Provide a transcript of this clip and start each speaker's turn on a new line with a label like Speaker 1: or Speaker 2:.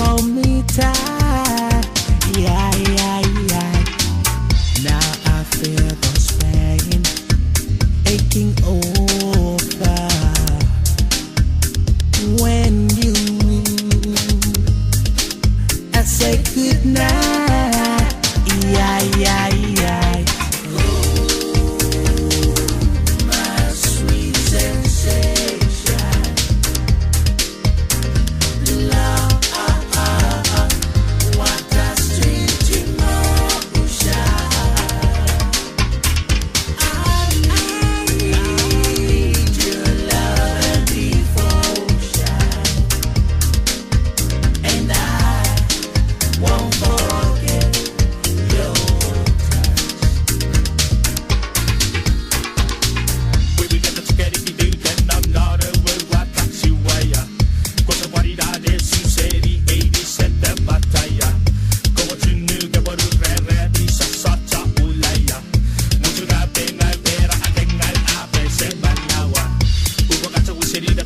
Speaker 1: hold me tight. Yeah, yeah, yeah. Now I feel the pain aching over when you I say good night. Yeah, yeah, yeah. My sweet sensation, love, what a strange emotion. I need your love and devotion, and I won't forget your touch.
Speaker 2: We got the together, you do, then I'm not a word, what that's you way. Cosa guarida de sinceri e di sette battaglia. Come tu nuga baru re di sasata ulaya. Mutu ga benga vera akenga ape se banawa. Ugo kata wiseri da